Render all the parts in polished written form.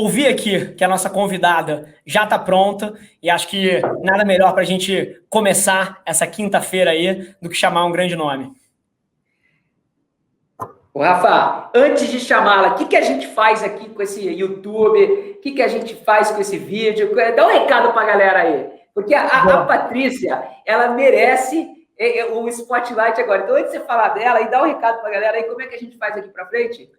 ouvir aqui que a nossa convidada já está pronta e acho que nada melhor para a gente começar essa quinta-feira aí do que chamar um grande nome. Ô, Rafa, antes de chamá-la, o que a gente faz aqui com esse YouTube? O que a gente faz com esse vídeo? Dá um recado para a galera aí. Porque a Patrícia, ela merece o spotlight agora. Então, antes de você falar dela, e dá um recado para a galera aí, como é que a gente faz aqui para frente?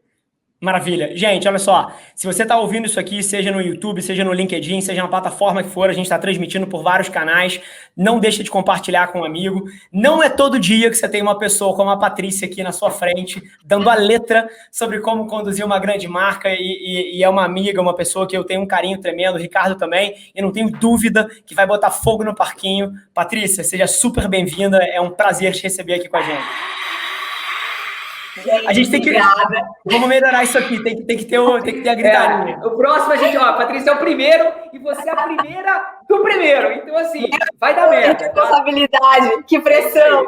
Maravilha. Gente, olha só, se você está ouvindo isso aqui, seja no YouTube, seja no LinkedIn, seja na plataforma que for, a gente está transmitindo por vários canais, não deixa de compartilhar com um amigo. Não é todo dia que você tem uma pessoa como a Patrícia aqui na sua frente, dando a letra sobre como conduzir uma grande marca e é uma amiga, uma pessoa que eu tenho um carinho tremendo, o Ricardo também, e não tenho dúvida que vai botar fogo no parquinho. Patrícia, seja super bem-vinda, é um prazer te receber aqui com a gente. Gente, a gente tem que... Obrigada. Vamos melhorar isso aqui, tem que ter a gritaria. O próximo, a Patrícia é o primeiro e você é a primeira do primeiro. Então, assim, vai dar merda. Responsabilidade, que pressão.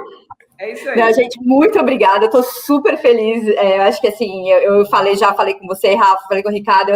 É isso aí. Não, gente, muito obrigada, eu tô super feliz. Eu acho que assim, já falei com você, Rafa, falei com o Ricardo, eu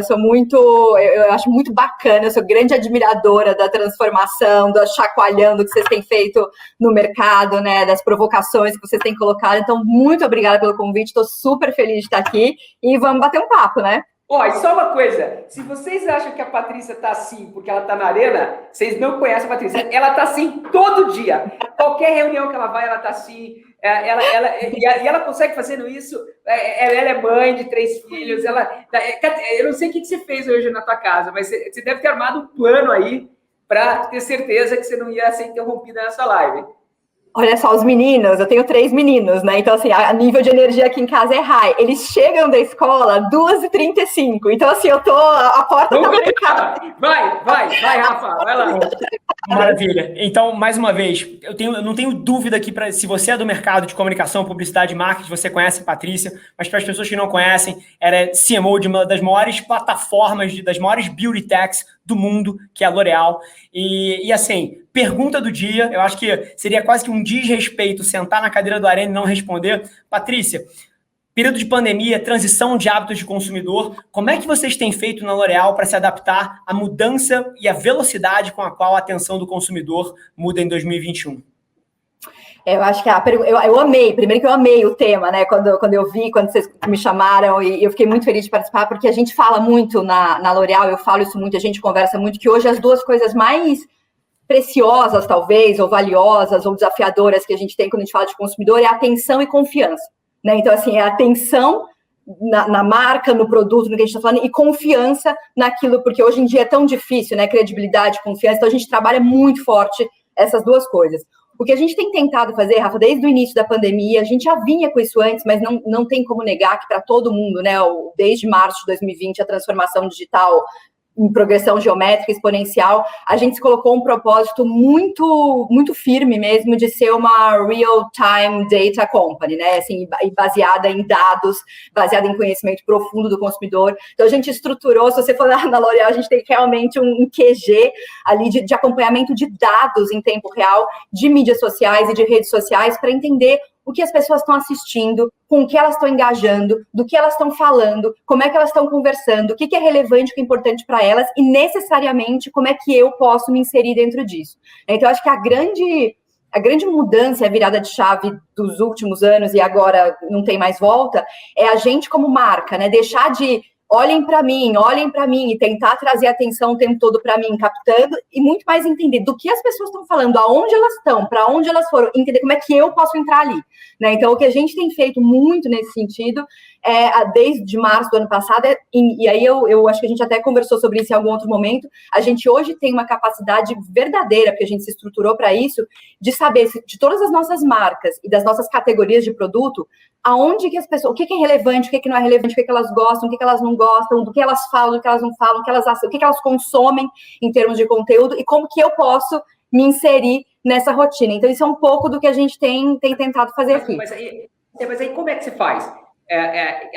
acho muito bacana, eu sou grande admiradora da transformação, do chacoalhando que vocês têm feito no mercado, né, das provocações que vocês têm colocado. Então, muito obrigada pelo convite, tô super feliz de estar aqui e vamos bater um papo, né? Ó, e só uma coisa, se vocês acham que a Patrícia tá assim porque ela tá na arena, vocês não conhecem a Patrícia. Ela tá assim todo dia. Qualquer reunião que ela vai, ela tá assim. E ela consegue fazendo isso. Ela é mãe de 3 filhos. Eu não sei o que você fez hoje na tua casa, mas você deve ter armado um plano aí para ter certeza que você não ia ser interrompida nessa live. Olha só, os meninos, eu tenho 3 meninos, né? Então, assim, a nível de energia aqui em casa é high. Eles chegam da escola 2h35. Então, assim, a porta tá trancada. Vai, Rafa, vai lá. Maravilha. Então, mais uma vez, eu não tenho dúvida aqui, se você é do mercado de comunicação, publicidade e marketing, você conhece a Patrícia, mas para as pessoas que não conhecem, ela é CMO de uma das maiores plataformas, das maiores beauty techs do mundo, que é a L'Oréal. E assim, pergunta do dia, eu acho que seria quase que um desrespeito sentar na cadeira do Arena e não responder. Patrícia, período de pandemia, transição de hábitos de consumidor, como é que vocês têm feito na L'Oréal para se adaptar à mudança e à velocidade com a qual a atenção do consumidor muda em 2021? Eu acho que eu amei, primeiro que eu amei o tema, né? Quando eu vi, quando vocês me chamaram, e eu fiquei muito feliz de participar, porque a gente fala muito na L'Oréal, eu falo isso muito, a gente conversa muito, que hoje as duas coisas mais preciosas, talvez, ou valiosas, ou desafiadoras que a gente tem quando a gente fala de consumidor é atenção e confiança. Né? Então, assim, é atenção na marca, no produto, no que a gente está falando, e confiança naquilo, porque hoje em dia é tão difícil, né? Credibilidade, confiança, então a gente trabalha muito forte essas duas coisas. O que a gente tem tentado fazer, Rafa, desde o início da pandemia, a gente já vinha com isso antes, mas não tem como negar que para todo mundo, né? Desde março de 2020, a transformação digital em progressão geométrica exponencial, a gente se colocou um propósito muito, muito firme mesmo de ser uma real-time data company, né? Assim, baseada em dados, baseada em conhecimento profundo do consumidor. Então, a gente estruturou, se você for na L'Oréal, a gente tem realmente um QG ali de acompanhamento de dados em tempo real, de mídias sociais e de redes sociais, para entender o que as pessoas estão assistindo, com o que elas estão engajando, do que elas estão falando, como é que elas estão conversando, o que é relevante, o que é importante para elas e, necessariamente, como é que eu posso me inserir dentro disso. Então, eu acho que a grande mudança, a virada de chave dos últimos anos e agora não tem mais volta, é a gente como marca, né? Deixar de olhem para mim e tentar trazer atenção o tempo todo para mim, captando, e muito mais entender do que as pessoas estão falando, aonde elas estão, para onde elas foram, entender como é que eu posso entrar ali. Né? Então, o que a gente tem feito muito nesse sentido, desde março do ano passado, e aí eu acho que a gente até conversou sobre isso em algum outro momento, a gente hoje tem uma capacidade verdadeira, porque a gente se estruturou para isso, de saber de todas as nossas marcas e das nossas categorias de produto, aonde que as pessoas, o que é relevante, o que não é relevante, o que elas gostam, o que elas não gostam, do que elas falam, do que elas não falam, o que elas consomem em termos de conteúdo e como que eu posso me inserir nessa rotina. Então, isso é um pouco do que a gente tem tentado fazer aqui. Mas aí como é que você faz?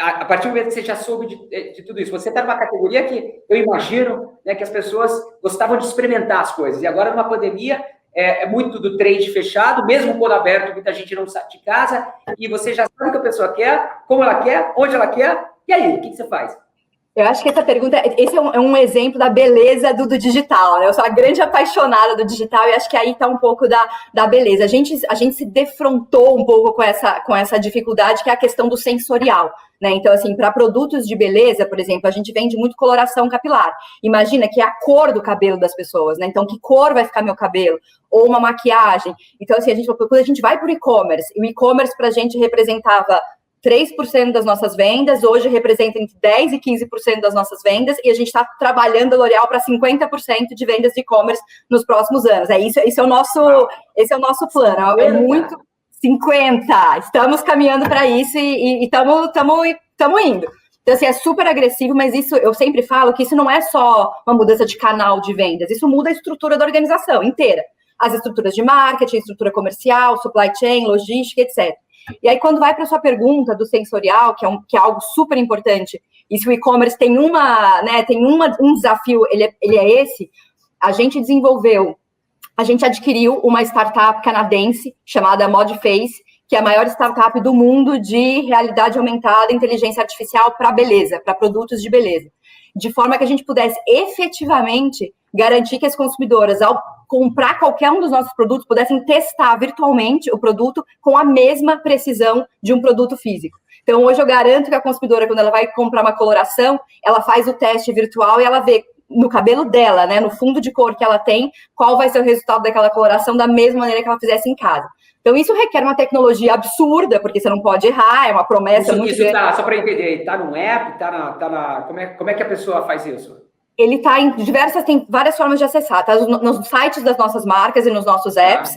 A partir do momento que você já soube de tudo isso, você está numa categoria que eu imagino, né, que as pessoas gostavam de experimentar as coisas, e agora numa pandemia é muito do trade fechado, mesmo quando aberto, muita gente não sai de casa, e você já sabe o que a pessoa quer, como ela quer, onde ela quer, e aí, o que você faz? Eu acho que essa pergunta, esse é um exemplo da beleza do digital, né? Eu sou uma grande apaixonada do digital e acho que aí está um pouco da beleza. A gente se defrontou um pouco com essa dificuldade que é a questão do sensorial, né? Então, assim, para produtos de beleza, por exemplo, a gente vende muito coloração capilar. Imagina que é a cor do cabelo das pessoas, né? Então, que cor vai ficar meu cabelo? Ou uma maquiagem. Então, assim, quando a gente vai para o e-commerce, o e-commerce para a gente representava 3% das nossas vendas, hoje representa entre 10% e 15% das nossas vendas, e a gente está trabalhando a L'Oréal para 50% de vendas de e-commerce nos próximos anos. Esse é o nosso plano. É muito 50%. Estamos caminhando para isso e estamos indo. Então, assim, é super agressivo, mas isso, eu sempre falo que isso não é só uma mudança de canal de vendas, isso muda a estrutura da organização inteira. As estruturas de marketing, estrutura comercial, supply chain, logística, etc. E aí, quando vai para a sua pergunta do sensorial, que é algo super importante, e se o e-commerce tem um desafio, ele é esse, a gente adquiriu uma startup canadense chamada ModFace, que é a maior startup do mundo de realidade aumentada, inteligência artificial para beleza, para produtos de beleza. De forma que a gente pudesse efetivamente garantir que as consumidoras, ao comprar qualquer um dos nossos produtos, pudessem testar virtualmente o produto com a mesma precisão de um produto físico. Então, hoje eu garanto que a consumidora, quando ela vai comprar uma coloração, ela faz o teste virtual e ela vê no cabelo dela, né, no fundo de cor que ela tem, qual vai ser o resultado daquela coloração da mesma maneira que ela fizesse em casa. Então, isso requer uma tecnologia absurda, porque você não pode errar, é uma promessa muito grande. Só para entender, está no app, como é que a pessoa faz isso? Ele está tem várias formas de acessar, tá? Nos sites das nossas marcas e nos nossos apps,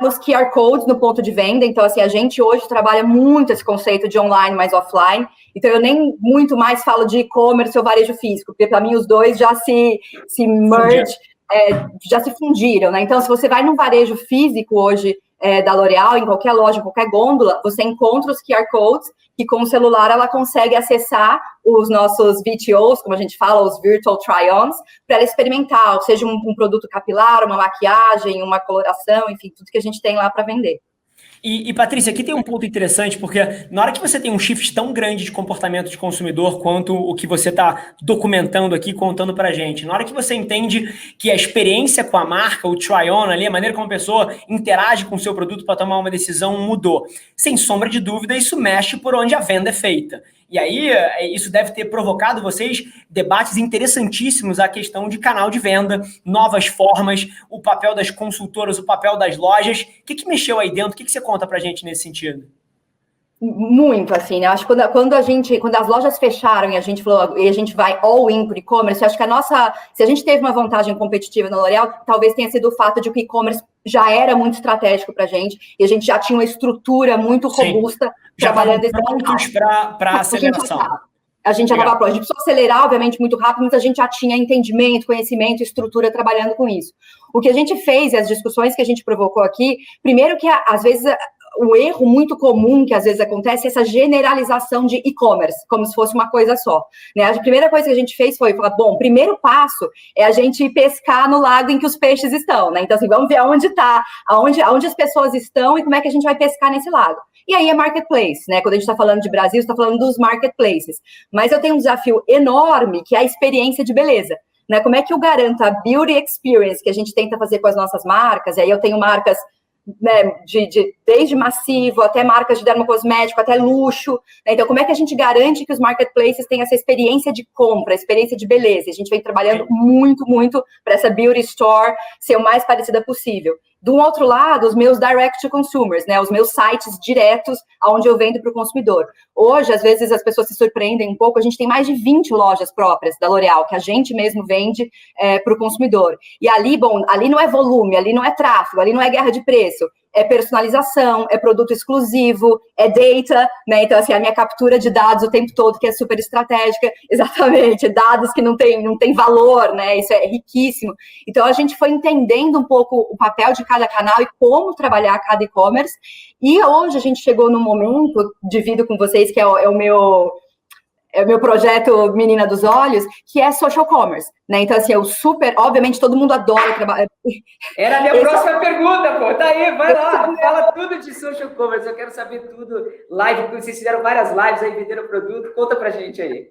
nos QR Codes no ponto de venda. Então, assim, a gente hoje trabalha muito esse conceito de online mais offline. Então, eu nem muito mais falo de e-commerce ou varejo físico, porque para mim os dois já se merge, já se fundiram, né? Então, se você vai num varejo físico hoje da L'Oréal, em qualquer loja, em qualquer gôndola, você encontra os QR Codes que com o celular ela consegue acessar os nossos VTOs, como a gente fala, os Virtual Try-Ons, para ela experimentar, seja um produto capilar, uma maquiagem, uma coloração, enfim, tudo que a gente tem lá para vender. E, Patrícia, aqui tem um ponto interessante, porque na hora que você tem um shift tão grande de comportamento de consumidor quanto o que você está documentando aqui, contando para a gente, na hora que você entende que a experiência com a marca, o try-on ali, a maneira como a pessoa interage com o seu produto para tomar uma decisão mudou. Sem sombra de dúvida, isso mexe por onde a venda é feita. E aí, isso deve ter provocado vocês debates interessantíssimos, a questão de canal de venda, novas formas, o papel das consultoras, o papel das lojas. O que mexeu aí dentro? O que você conta pra gente nesse sentido? Muito, assim, né? Acho que quando as lojas fecharam e a gente falou, e a gente vai all in para o e-commerce, acho que se a gente teve uma vantagem competitiva na L'Oréal, talvez tenha sido o fato de que o e-commerce já era muito estratégico para a gente, e a gente já tinha uma estrutura muito robusta trabalhando esse prontos para aceleração. A gente já estava pronto. A gente precisou acelerar, obviamente, muito rápido, mas a gente já tinha entendimento, conhecimento, estrutura trabalhando com isso. O que a gente fez e as discussões que a gente provocou aqui, primeiro que, às vezes, o erro muito comum que às vezes acontece é essa generalização de e-commerce, como se fosse uma coisa só, né? A primeira coisa que a gente fez foi falar, bom, o primeiro passo é a gente pescar no lago em que os peixes estão, né? Então, assim, vamos ver aonde está, aonde as pessoas estão e como é que a gente vai pescar nesse lago. E aí é marketplace, né? Quando a gente está falando de Brasil, está falando dos marketplaces. Mas eu tenho um desafio enorme, que é a experiência de beleza. Né? Como é que eu garanto a beauty experience que a gente tenta fazer com as nossas marcas? E aí eu tenho marcas, né, desde massivo até marcas de dermocosmético, até luxo. Né? Então, como é que a gente garante que os marketplaces têm essa experiência de compra, experiência de beleza? A gente vem trabalhando muito, muito para essa beauty store ser o mais parecida possível. Do outro lado, os meus direct to consumers, né, os meus sites diretos onde eu vendo para o consumidor. Hoje, às vezes, as pessoas se surpreendem um pouco, a gente tem mais de 20 lojas próprias da L'Oréal, que a gente mesmo vende para o consumidor. E ali, bom, ali não é volume, ali não é tráfego, ali não é guerra de preço, é personalização, é produto exclusivo, é data, né? Então, assim, a minha captura de dados o tempo todo, que é super estratégica, exatamente, dados que não tem valor, né? Isso é riquíssimo. Então, a gente foi entendendo um pouco o papel de cada canal e como trabalhar cada e-commerce. E hoje a gente chegou num momento, divido com vocês, que é o meu projeto Menina dos Olhos, que é social commerce, né? Então, assim, obviamente, todo mundo adora trabalhar. Era a minha próxima pergunta, pô. Tá aí, vai lá, fala tudo de social commerce. Eu quero saber tudo. Live, vocês fizeram várias lives aí, venderam produto. Conta pra gente aí.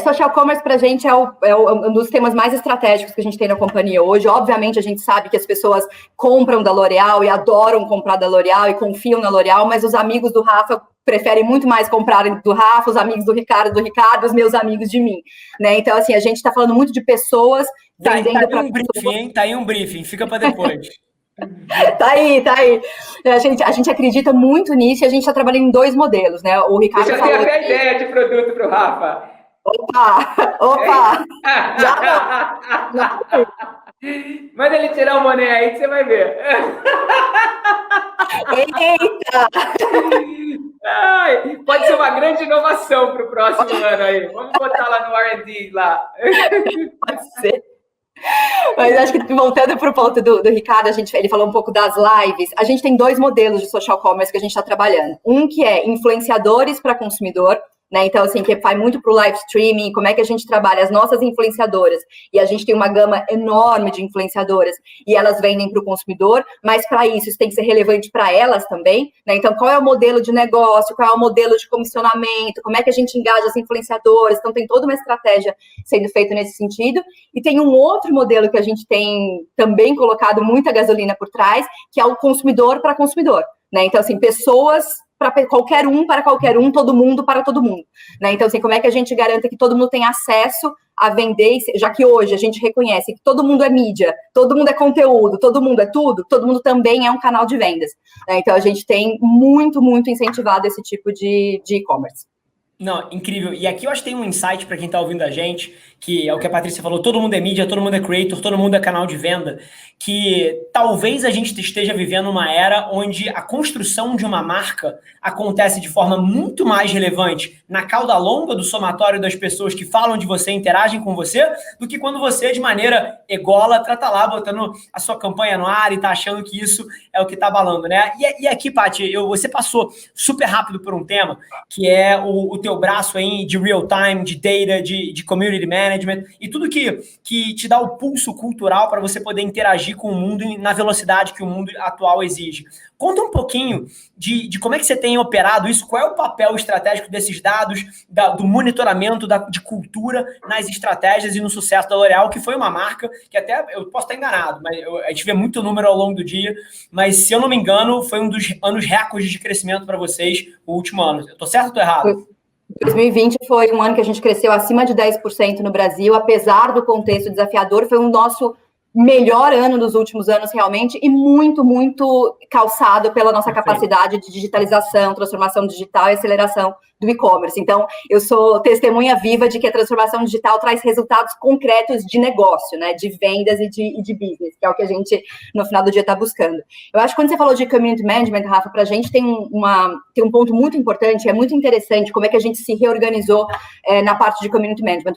Social commerce para a gente é um dos temas mais estratégicos que a gente tem na companhia hoje. Obviamente, a gente sabe que as pessoas compram da L'Oréal e adoram comprar da L'Oréal e confiam na L'Oréal, mas os amigos do Rafa preferem muito mais comprarem do Rafa, os amigos do Ricardo, os meus amigos de mim, né? Então, assim, a gente está falando muito de pessoas vendendo para briefing, tá aí um briefing, fica para depois. Tá aí. A gente acredita muito nisso e a gente está trabalhando em 2 modelos, né? O Ricardo já tem até ideia de produto para o Rafa. Opa! Manda ele tirar o boné aí que você vai ver. Eita! Ai, pode ser uma grande inovação para o próximo ano aí. Vamos botar lá no R&D lá. Pode ser. Mas acho que voltando para o ponto do Ricardo, ele falou um pouco das lives. A gente tem 2 modelos de social commerce que a gente está trabalhando. Um que é influenciadores para consumidor, né? Então, assim, que vai muito para o live streaming, como é que a gente trabalha as nossas influenciadoras. E a gente tem uma gama enorme de influenciadoras e elas vendem para o consumidor, mas para isso tem que ser relevante para elas também, né? Então, qual é o modelo de negócio, qual é o modelo de comissionamento, como é que a gente engaja as influenciadoras. Então, tem toda uma estratégia sendo feita nesse sentido. E tem um outro modelo que a gente tem também colocado muita gasolina por trás, que é o consumidor para consumidor, né? Então, assim, pessoas para qualquer um, todo mundo para todo mundo, né? Então, assim, como é que a gente garante que todo mundo tem acesso a vender, já que hoje a gente reconhece que todo mundo é mídia, todo mundo é conteúdo, todo mundo é tudo, todo mundo também é um canal de vendas, né? Então, a gente tem muito incentivado esse tipo de e-commerce. Não, incrível. E aqui eu acho que tem um insight para quem está ouvindo a gente, que é o que a Patrícia falou, todo mundo é mídia, todo mundo é creator, todo mundo é canal de venda, que talvez a gente esteja vivendo uma era onde a construção de uma marca acontece de forma muito mais relevante na cauda longa do somatório das pessoas que falam de você, interagem com você, do que quando você, de maneira ególatra, tá lá botando a sua campanha no ar e tá achando que isso é o que tá balando, né? E aqui, Paty, você passou super rápido por um tema, que é o teu braço aí de real time, de data, de community management e tudo que te dá o pulso cultural para você poder interagir com o mundo na velocidade que o mundo atual exige. Conta um pouquinho de como é que você tem operado isso, qual é o papel estratégico desses dados, do monitoramento de cultura nas estratégias e no sucesso da L'Oréal, que foi uma marca que até, eu posso estar enganado, mas a gente vê muito número ao longo do dia, mas se eu não me engano, foi um dos anos recordes de crescimento para vocês o último ano. Eu estou certo ou estou errado? 2020 foi um ano que a gente cresceu acima de 10% no Brasil, apesar do contexto desafiador, foi um nosso melhor ano dos últimos anos, realmente, e muito calçado pela nossa capacidade de digitalização, transformação digital e aceleração do e-commerce. Então, eu sou testemunha viva de que a transformação digital traz resultados concretos de negócio, né, de vendas e de business, que é o que a gente, no final do dia, está buscando. Eu acho que quando você falou de community management, Rafa, para a gente tem um ponto muito importante, é muito interessante como é que a gente se reorganizou na parte de community management.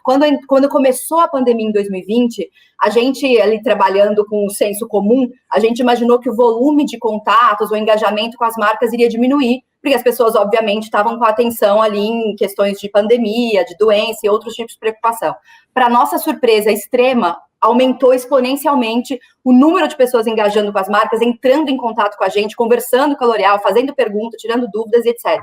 Quando começou a pandemia em 2020, a gente, ali trabalhando com o senso comum, a gente imaginou que o volume de contatos, o engajamento com as marcas iria diminuir, porque as pessoas, obviamente, estavam com a atenção ali em questões de pandemia, de doença e outros tipos de preocupação. Para nossa surpresa extrema, aumentou exponencialmente o número de pessoas engajando com as marcas, entrando em contato com a gente, conversando com a L'Oréal, fazendo perguntas, tirando dúvidas, etc.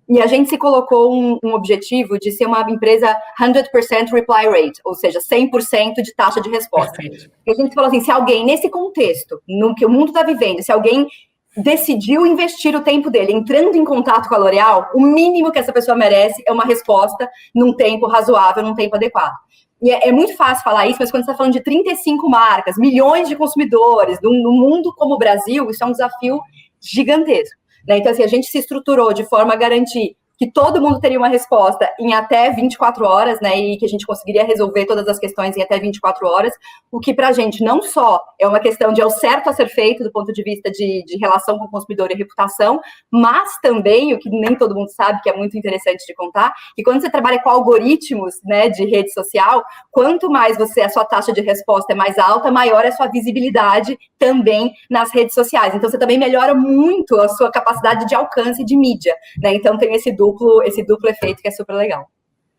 E a gente se colocou um objetivo de ser uma empresa 100% reply rate, ou seja, 100% de taxa de resposta. Perfeito. E a gente falou assim, se alguém, nesse contexto, no que o mundo está vivendo, se alguém decidiu investir o tempo dele entrando em contato com a L'Oréal, o mínimo que essa pessoa merece é uma resposta num tempo razoável, num tempo adequado. E é muito fácil falar isso, mas quando você está falando de 35 marcas, milhões de consumidores, num mundo como o Brasil, isso é um desafio gigantesco, né? Então, assim, a gente se estruturou de forma a garantir que todo mundo teria uma resposta em até 24 horas, né, e que a gente conseguiria resolver todas as questões em até 24 horas, o que pra gente não só é uma questão de é o certo a ser feito do ponto de vista de relação com o consumidor e reputação, mas também, o que nem todo mundo sabe, que é muito interessante de contar, que quando você trabalha com algoritmos, né, de rede social, quanto mais a sua taxa de resposta é mais alta, maior é a sua visibilidade também nas redes sociais. Então, você também melhora muito a sua capacidade de alcance de mídia, né, então tem esse duplo efeito que é super legal.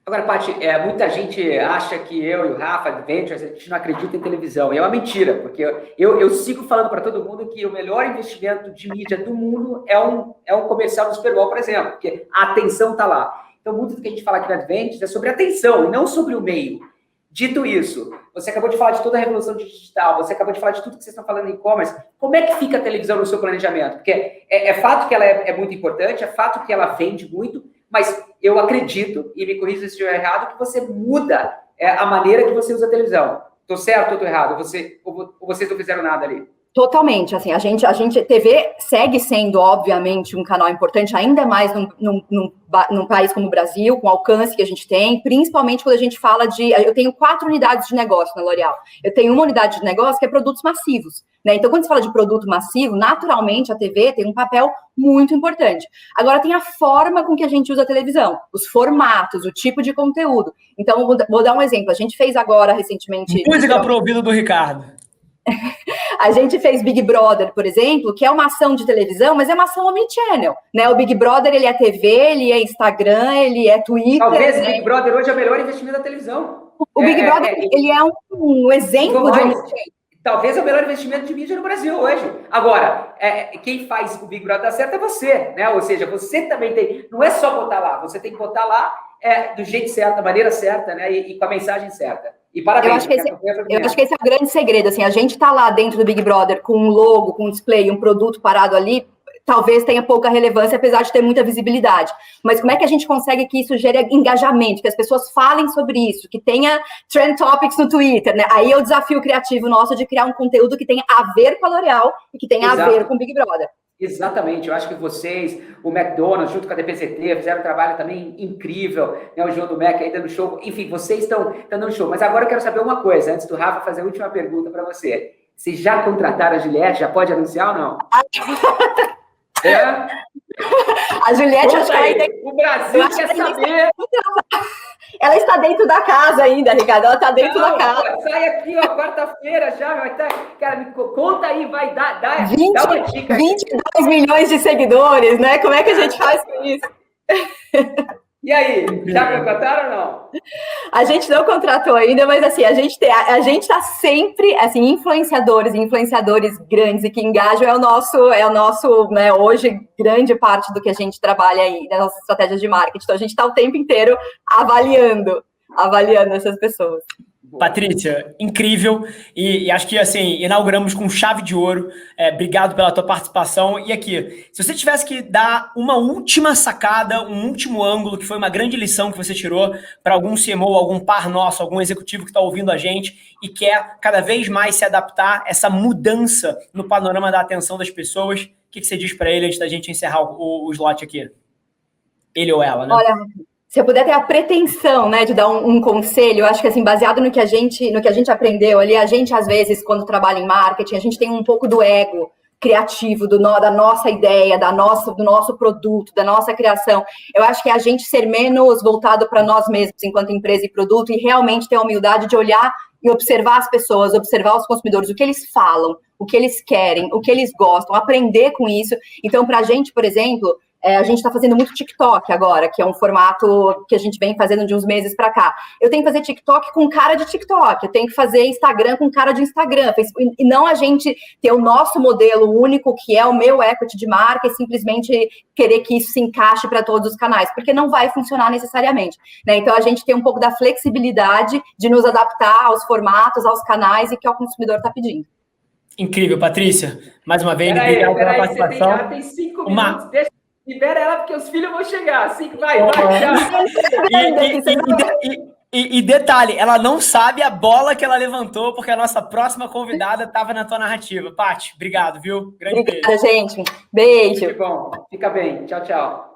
Agora, Paty, muita gente acha que eu e o Rafa, Adventures, a gente não acredita em televisão. E é uma mentira, porque eu sigo falando para todo mundo que o melhor investimento de mídia do mundo é um comercial do Super Bowl, por exemplo, porque a atenção está lá. Então, muito do que a gente fala aqui na Advantage é sobre atenção e não sobre o meio. Dito isso, você acabou de falar de toda a revolução digital, você acabou de falar de tudo que vocês estão falando em e-commerce. Como é que fica a televisão no seu planejamento? Porque é fato que ela é muito importante, é fato que ela vende muito, mas eu acredito, e me corrija se estiver errado, que você muda a maneira que você usa a televisão. Estou certo ou estou errado? Ou vocês não fizeram nada ali? Totalmente, assim, a gente, TV segue sendo, obviamente, um canal importante, ainda mais num país como o Brasil, com o alcance que a gente tem, principalmente quando a gente fala eu tenho 4 unidades de negócio na L'Oréal, eu tenho uma unidade de negócio que é produtos massivos, né, então quando se fala de produto massivo, naturalmente a TV tem um papel muito importante. Agora tem a forma com que a gente usa a televisão, os formatos, o tipo de conteúdo. Então, vou dar um exemplo, a gente fez agora, recentemente... Música pro ouvido do Ricardo. A gente fez Big Brother, por exemplo, que é uma ação de televisão, mas é uma ação omnichannel, né? O Big Brother, ele é TV, ele é Instagram, ele é Twitter... Talvez né? o Big Brother hoje é o melhor investimento da televisão. O Big Brother, ele é um exemplo de omnichannel. Talvez é o melhor investimento de mídia no Brasil hoje. Agora, quem faz o Big Brother dar certo é você, né? Ou seja, você também tem... Não é só botar lá, você tem que botar lá do jeito certo, da maneira certa, né? E com a mensagem certa. E parabéns. Eu acho que esse é o grande segredo, assim, a gente tá lá dentro do Big Brother com um logo, com um display, um produto parado ali, talvez tenha pouca relevância, apesar de ter muita visibilidade. Mas como é que a gente consegue que isso gere engajamento, que as pessoas falem sobre isso, que tenha trend topics no Twitter, né? Aí é o desafio criativo nosso de criar um conteúdo que tenha a ver com a L'Oréal e que tenha a ver com o Big Brother. Exatamente, eu acho que vocês, o McDonald's, junto com a DPCT, fizeram um trabalho também incrível, né? O João do Mac aí dando show, enfim, vocês estão dando show. Mas agora eu quero saber uma coisa, antes do Rafa fazer a última pergunta para você. Vocês já contrataram a Juliette? Já pode anunciar ou não? A Juliette, acho que o Brasil quer saber. Ela está dentro da casa ainda, Ricardo. Ela está dentro da casa. Sai aqui, ó, quarta-feira já. Vai estar... Cara, me conta aí, vai dar dá uma dica. 22 milhões de seguidores, né? Como é que a gente faz com isso? E aí, já contrataram ou não? A gente não contratou ainda, mas assim, a gente está sempre, assim, influenciadores grandes e que engajam é o nosso, né, hoje, grande parte do que a gente trabalha aí, das nossas estratégias de marketing. Então, a gente está o tempo inteiro avaliando essas pessoas. Patrícia, incrível, e acho que, assim, inauguramos com chave de ouro. Obrigado pela tua participação. E aqui, se você tivesse que dar uma última sacada, um último ângulo, que foi uma grande lição que você tirou para algum CMO, algum par nosso, algum executivo que está ouvindo a gente e quer cada vez mais se adaptar a essa mudança no panorama da atenção das pessoas, o que você diz para ele antes da gente encerrar o slot aqui? Ele ou ela, né? Olha... Se eu puder ter a pretensão, né, de dar um conselho, eu acho que, assim, baseado no que a gente aprendeu ali, a gente, às vezes, quando trabalha em marketing, a gente tem um pouco do ego criativo, da nossa ideia, do nosso produto, da nossa criação. Eu acho que é a gente ser menos voltado para nós mesmos, enquanto empresa e produto, e realmente ter a humildade de olhar e observar as pessoas, observar os consumidores, o que eles falam, o que eles querem, o que eles gostam, aprender com isso. Então, para a gente, por exemplo... a gente está fazendo muito TikTok agora, que é um formato que a gente vem fazendo de uns meses para cá. Eu tenho que fazer TikTok com cara de TikTok, eu tenho que fazer Instagram com cara de Instagram, e não a gente ter o nosso modelo único, que é o meu equity de marca, e simplesmente querer que isso se encaixe para todos os canais, porque não vai funcionar necessariamente, né? Então, a gente tem um pouco da flexibilidade de nos adaptar aos formatos, aos canais e que o consumidor está pedindo. Incrível, Patrícia. Mais uma vez, obrigado pela participação. Já tem 5 minutos, libera ela, porque os filhos vão chegar. Assim, vai, já. E detalhe, ela não sabe a bola que ela levantou, porque a nossa próxima convidada estava na tua narrativa. Paty, obrigado, viu? Grande beijo. Obrigada, gente. Beijo. Muito bom. Fica bem. Tchau, tchau.